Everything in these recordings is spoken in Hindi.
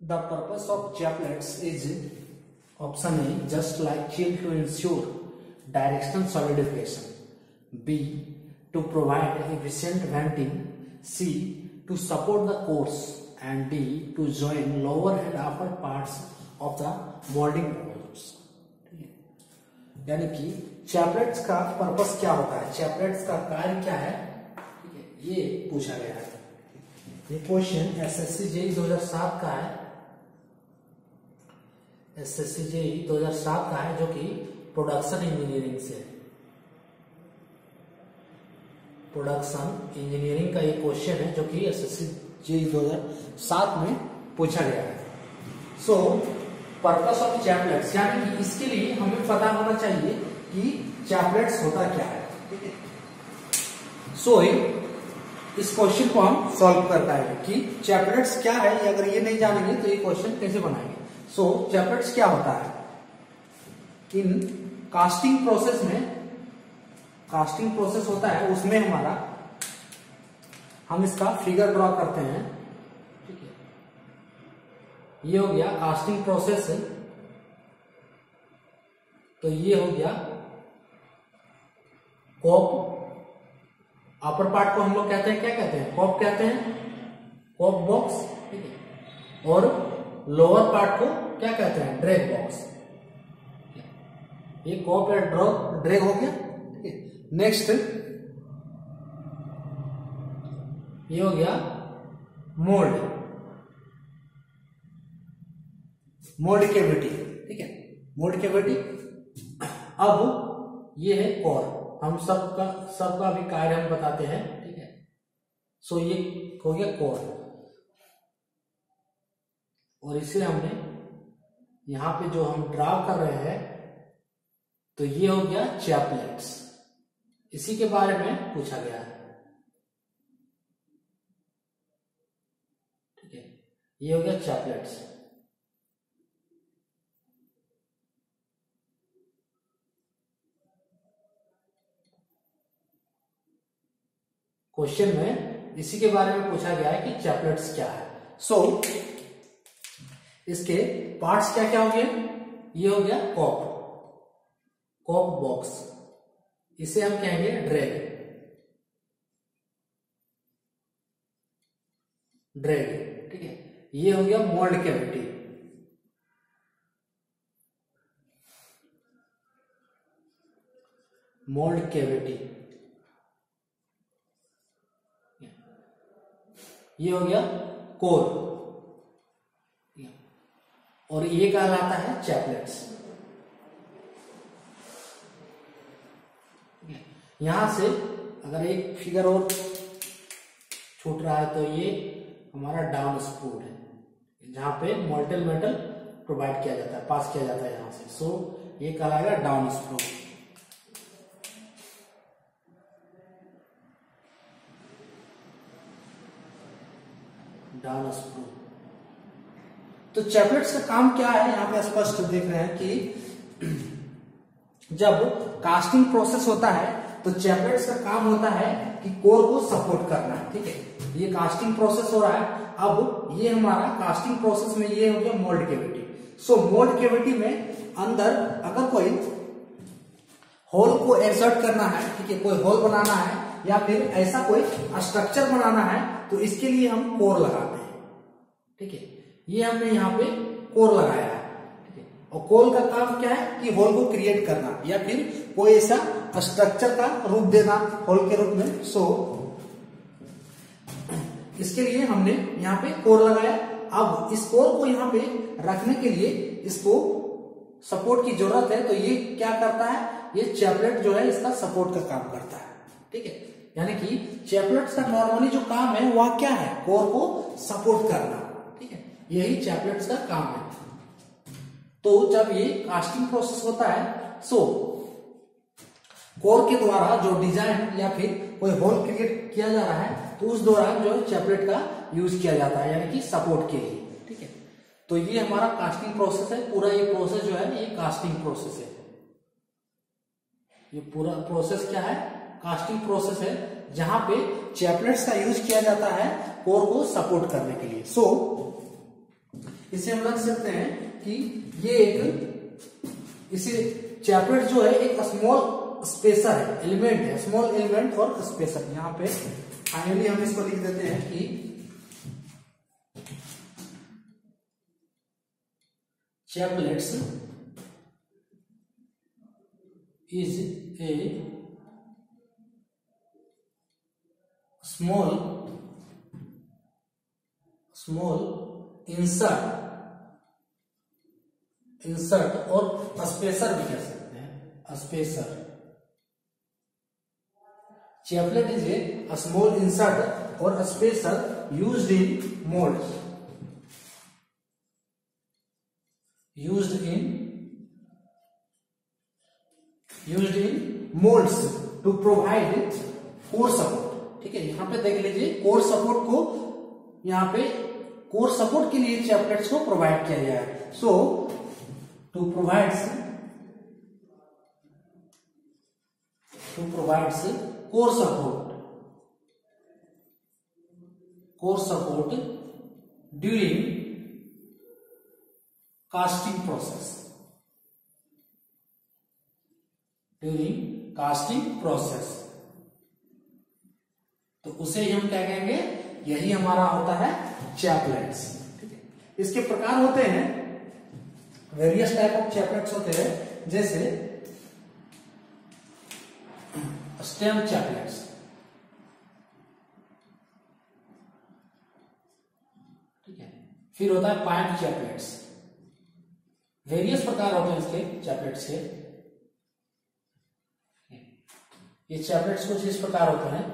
The purpose of chaplets is option A, just like chill to ensure directional solidification. B, to provide efficient venting. C, to support the cores. And D, to join lower and upper parts of the molding modules. यानी कि चैपलेट्स का पर्पस क्या होता है, चैपलेट्स का कार्य क्या है, ठीक है, ये पूछा गया है। ये क्वेश्चन एसएससी जेईई 2007 का है, एसएससी जेईई 2007 का है, जो कि प्रोडक्शन इंजीनियरिंग से है। प्रोडक्शन इंजीनियरिंग का ये क्वेश्चन है जो कि एसएससी जेईई 2007 में पूछा गया है। सो पर्पस ऑफ चैपलेट्स, यानी कि इसके लिए हमें पता होना चाहिए कि चैपलेट्स होता क्या है, ठीक है। सो इस क्वेश्चन को हम सॉल्व कर पाएंगे कि चैपलेट्स क्या है। अगर ये नहीं जानेंगे तो ये क्वेश्चन कैसे बनाएंगे। सो चैपलेट्स क्या होता है, इन कास्टिंग प्रोसेस में, कास्टिंग प्रोसेस होता है उसमें हमारा, हम इसका फिगर ड्रॉ करते हैं, ठीक है। ये हो गया कास्टिंग प्रोसेस, तो ये हो गया कॉप। अपर पार्ट को हम लोग कहते हैं, क्या कहते हैं, कॉप कहते हैं, कॉप बॉक्स, ठीक है। और लोअर पार्ट को क्या कहते हैं, ड्रैग बॉक्स। ये कॉप या ड्रैग हो गया, ठीक है। नेक्स्ट ये हो गया मोल्ड, मोल्ड कैविटी, ठीक है, मोल्ड कैविटी। अब ये है कोर, हम सबका भी कार्य हम बताते हैं, ठीक है। सो ये हो गया कोर, और इसे हमने यहां पे जो हम ड्रा कर रहे हैं, तो ये हो गया चैपलेट्स। इसी के बारे में पूछा गया है, ठीक है। ये हो गया चैपलेट्स। क्वेश्चन में इसी के बारे में पूछा गया है कि चैपलेट्स क्या है। सो इसके पार्ट्स क्या क्या हो गए, ये हो गया कॉप, कॉप बॉक्स, इसे हम कहेंगे ड्रैग, ड्रैग, ठीक है। ये हो गया मोल्ड कैविटी, मोल्ड कैविटी। ये हो गया कोर, और ये कहलाता है चैपलेट्स। यहां से अगर एक फिगर और छूट रहा है तो ये हमारा डाउन स्क्रूड है, जहां पे मोल्टेन मेटल प्रोवाइड किया जाता है, पास किया जाता है यहां से। सो ये कहलाएगा डाउन स्क्रूड। Down screw. तो चैपलेट्स का काम क्या है, यहां पे स्पष्ट देख रहे हैं कि जब कास्टिंग प्रोसेस होता है तो चैपलेट्स का काम होता है कि कोर को सपोर्ट करना है, ठीक है। ये कास्टिंग प्रोसेस हो रहा है। अब ये हमारा कास्टिंग प्रोसेस में ये हो गया मोल्ड कैविटी। सो मोल्ड कैविटी में अंदर अगर कोई होल को इंसर्ट करना है, ठीक है, कोई होल बनाना है या फिर ऐसा कोई स्ट्रक्चर बनाना है, तो इसके लिए हम कोर लगाते हैं, ठीक है। ये हमने यहाँ पे कोर लगाया है, ठीक है। और कोर का काम क्या है कि होल को क्रिएट करना या फिर कोई ऐसा स्ट्रक्चर का रूप देना होल के रूप में। सो इसके लिए हमने यहाँ पे कोर लगाया। अब इस कोर को यहाँ पे रखने के लिए इसको सपोर्ट की जरूरत है, तो ये क्या करता है, ये चैपलेट जो है इसका सपोर्ट का काम करता है, ठीक है। यानी कि चैपलेट्स का नॉर्मली जो काम है वह क्या है, कोर को सपोर्ट करना, ठीक है। यही चैपलेट्स का काम है। तो जब ये कास्टिंग प्रोसेस होता है, सो कोर के द्वारा जो डिजाइन या फिर कोई होल क्रिएट किया जा रहा है, तो उस दौरान जो है चैपलेट का यूज किया जाता है, यानी कि सपोर्ट के लिए, ठीक है। तो ये हमारा कास्टिंग प्रोसेस है। पूरा ये प्रोसेस जो है ये कास्टिंग प्रोसेस है। ये पूरा प्रोसेस क्या है, कास्टिंग प्रोसेस है, जहां पे चैपलेट्स का यूज किया जाता है कोर को सपोर्ट करने के लिए। सो इसे हम लग सकते हैं कि ये इसे चैपलेट जो है एक स्मॉल स्पेसर है, एलिमेंट है, स्मॉल एलिमेंट और स्पेसर। यहाँ पे फाइनली हम इसको लिख देते हैं कि chaplets is a small insert और स्पेसर भी कह सकते हैं, spacer. Chaplet is a small insert और spacer used in molds, to provide core support. ठीक है, यहां पे देख लीजिए कोर सपोर्ट को, यहां पे कोर सपोर्ट के लिए चैपलेट्स को प्रोवाइड किया गया है। So to provides core support during casting process, तो उसे हम क्या कहेंगे, यही हमारा होता है चैपलेट्स। ठीक है, इसके प्रकार होते हैं, वेरियस टाइप ऑफ चैपलेट्स होते हैं, जैसे स्टेम चैपलेट्स, ठीक है, फिर होता है पाइप चैपलेट्स। वेरियस प्रकार होते हैं इसके चैपलेट्स के। ये चैपलेट्स कुछ इस प्रकार होते हैं,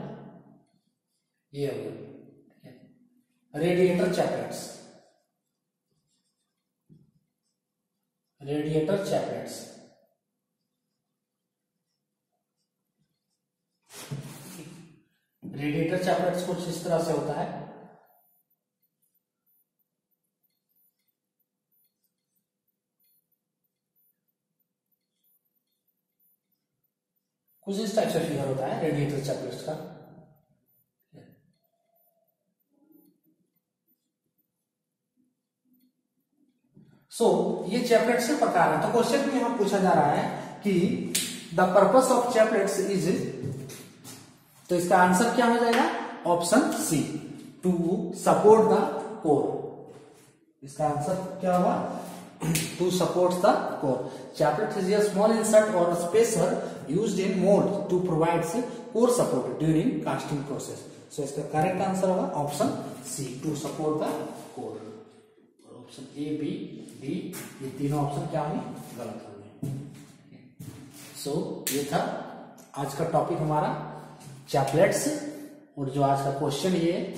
ये हो गया रेडिएटर चैपलेट्स, रेडिएटर चैपलेट्स। कुछ इस तरह से होता है। कुछ इस टाइप से फिगर होता है रेडिएटर चैपलेट्स का। ये चैपलेट्स के प्रकार है। तो क्वेश्चन में यहां पूछा जा रहा है कि the purpose of chaplets is, तो इसका आंसर क्या हो जाएगा, option C, to support the core. इसका आंसर क्या होगा, to support the core. Chaplet is a small insert और spacer used in mold to provide core support during casting process. So इसका करेक्ट आंसर होगा option C, to support the core. Option A, B, D, ये तीनों ऑप्शन क्या होंगे, गलत होंगे। सो ये था आज का टॉपिक हमारा चैपलेट्स, और जो आज का क्वेश्चन ये है,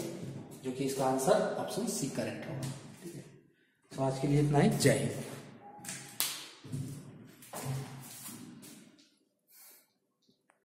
जो कि इसका आंसर ऑप्शन सी करेक्ट होगा। ठीक है, तो आज के लिए इतना ही, जय हिंद।